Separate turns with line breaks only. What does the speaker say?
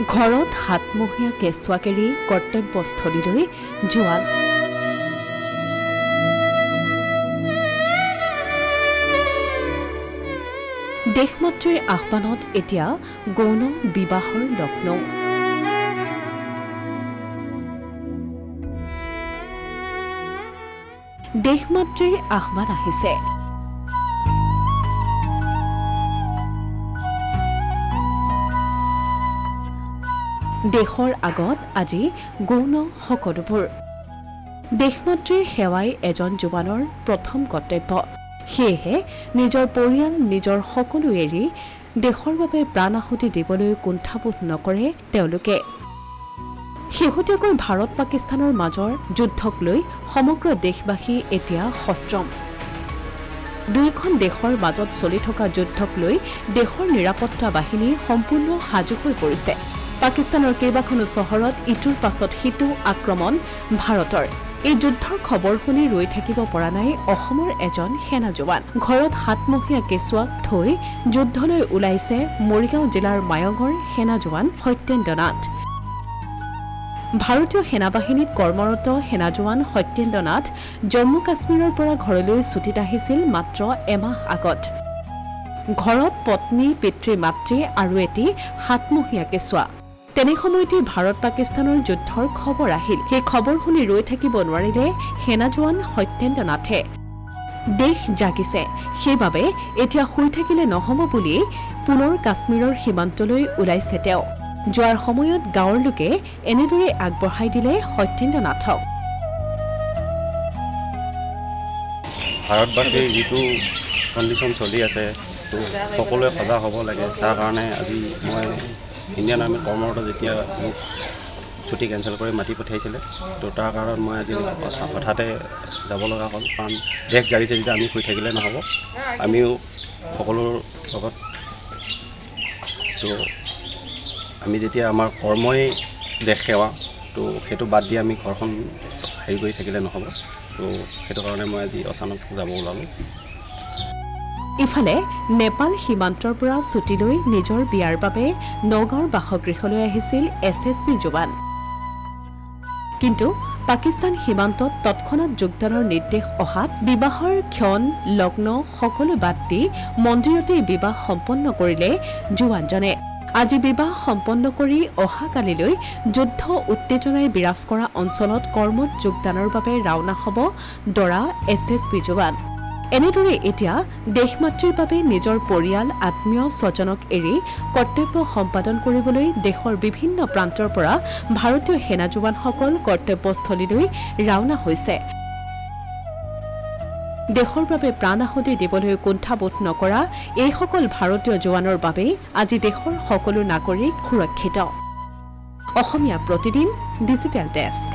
ঘৰত হাতমহীয়া কেঁচুৱাকেৰি কৰ্তব্যস্থলীলৈ জোৱান। দেশমাতৃৰ আহ্বানত এতিয়া গৌণ বিবাহৰ লগ্ন। দেশমাতৃৰ আহ্বান আহিছে। দেশৰ আগত আজি গৌণ সকলোবোৰ। দেশমাতৃৰ সেৱাই এজন জোৱানৰ প্ৰথম কৰ্তব্য। সেয়েহে নিজৰ পৰিয়াল নিজৰ সকলো এৰি দেশৰ বাবে প্ৰাণ আহুতি দিবলৈ কুণ্ঠাবোধ নকৰে তেওঁলোকে। শেহতীয়াকৈ ভাৰত পাকিস্তানৰ মাজৰ যুদ্ধক লৈ সমগ্ৰ দেশবাসী এতিয়া সষ্ট্ৰম। দুয়োখন দেশৰ মাজত চলি থকা যুদ্ধক লৈ দেশৰ নিৰাপত্তা বাহিনী সম্পূৰ্ণ সাজু হৈ পৰিছে। পাকিস্তানৰ কেইবাখনো চহৰত ইটোৰ পাছত সিটো আক্ৰমণ ভাৰতৰ। এই যুদ্ধৰ খবৰ শুনি ৰৈ থাকিব পৰা নাই অসমৰ এজন সেনা জোৱান। ঘৰত হাতমহীয়া কেঁচুৱাক থৈ যুদ্ধলৈ ওলাইছে মৰিগাঁও জিলাৰ মায়ঙৰ সেনা জোৱান সত্যেন্দ্ৰ নাথ। ভাৰতীয় সেনাবাহিনীত কৰ্মৰত সেনা জোৱান সত্যেন্দ্ৰ নাথ জম্মু কাশ্মীৰৰ পৰা ঘৰলৈ ছুটীত আহিছিল মাত্ৰ এমাহ আগত। ঘৰত পত্নী পিতৃ মাতৃ আৰু এটি হাতমহীয়া কেঁচুৱা। তেনে সময়তে ভাৰত পাকিস্তানৰ যুদ্ধৰ খবৰ আহিল। সেই খবৰ শুনি ৰৈ থাকিব নোৱাৰিলে সেনা জোৱান সত্যেন্দ্ৰ নাথে। দেশ জাগিছে, সেইবাবে এতিয়া শুই থাকিলে নহ'ব বুলি পুনৰ কাশ্মীৰৰ সীমান্তলৈ ওলাইছে তেওঁ। যোৱাৰ সময়ত গাঁৱৰ লোকে এনেদৰে আগবঢ়াই দিলে সত্যেন্দ্ৰ নাথক।
ভাৰতবাসীৰ যিটো কণ্ডিশ্যন চলি আছে তো সকলোৱে সজাগ হ'ব লাগে। তাৰ কাৰণে আজি মই ইণ্ডিয়ান আৰ্মিত কৰ্মৰত যেতিয়া মোক ছুটি কেঞ্চেল কৰি মাতি পঠিয়াইছিলে তো তাৰ কাৰণত মই আজি হঠাতে যাব লগা হ'ল। কাৰণ দেশ জাগিছে যেতিয়া আমি শুই থাকিলে নহ'ব, আমিও সকলোৰ লগত তো আমি যেতিয়া আমাৰ কৰ্মই দেশ সেৱা তো সেইটো বাদ দি আমি ঘৰখন হেৰি কৰি থাকিলে নহ'ব। তো সেইটো কাৰণে মই আজি অচানক যাব ওলালোঁ।
ইফালে নেপাল সীমান্তৰ পৰা ছুটী লৈ নিজৰ বিয়াৰ বাবে নগাঁৱৰ বাসগৃহলৈ আহিছিল SSB জোৱান। কিন্তু পাকিস্তান সীমান্তত তৎক্ষণাৎ যোগদানৰ নিৰ্দেশ অহাত বিবাহৰ ক্ষণ লগ্ন সকলো বাদ দি মন্দিৰতেই বিবাহ সম্পন্ন কৰিলে জোৱানজনে। আজি বিবাহ সম্পন্ন কৰি অহাকালিলৈ যুদ্ধ উত্তেজনাৰে বিৰাজ কৰা অঞ্চলত কৰ্মত যোগদানৰ বাবে ৰাওনা হ'ব দৰা SSB জোৱান। এনেদৰে এতিয়া দেশমাতৃৰ বাবে নিজৰ পৰিয়াল আত্মীয় স্বজনক এৰি কৰ্তব্য সম্পাদন কৰিবলৈ দেশৰ বিভিন্ন প্ৰান্তৰ পৰা ভাৰতীয় সেনা জোৱানসকল কৰ্তব্যস্থলীলৈ ৰাওনা হৈছে। দেশৰ বাবে প্ৰাণ আহুতি দিবলৈ কুণ্ঠাবোধ নকৰা এইসকল ভাৰতীয় জোৱানৰ বাবেই আজি দেশৰ সকলো নাগৰিক সুৰক্ষিত। Asomiya Pratidin digital desk.